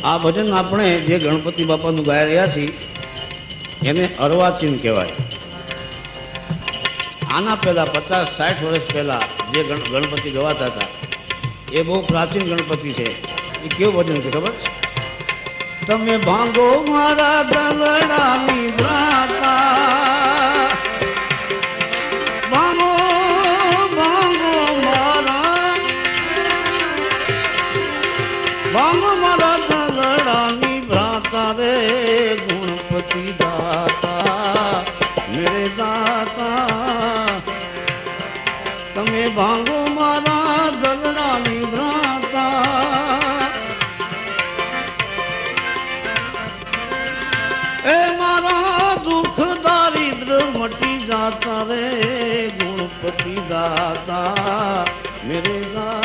આ ભજન આપણે જે ગણપતિ બાપાનું ગાઈ રહ્યા છીએ એને અર્વાચીન કહેવાય. આના પહેલા 50-60 વર્ષ પહેલા જે ગણપતિ ગવાતા હતા એ બહુ પ્રાચીન ગણપતિ છે. એ કેવું ભજન છે ખબર છે? તમે ભાંગો મારા દલડાની ભ્રાતા, ભાંગો ભાંગો મારા દલડાની ભ્રાતા રે ગણપતિ દાતા મેરે દાતા. તમે ભાંગો મારા દલડાની ભ્રાતા, એ મારા દુઃખ દારિદ્ર મટી જાતા રે ગણપતિ દાતા મેરે દાતા.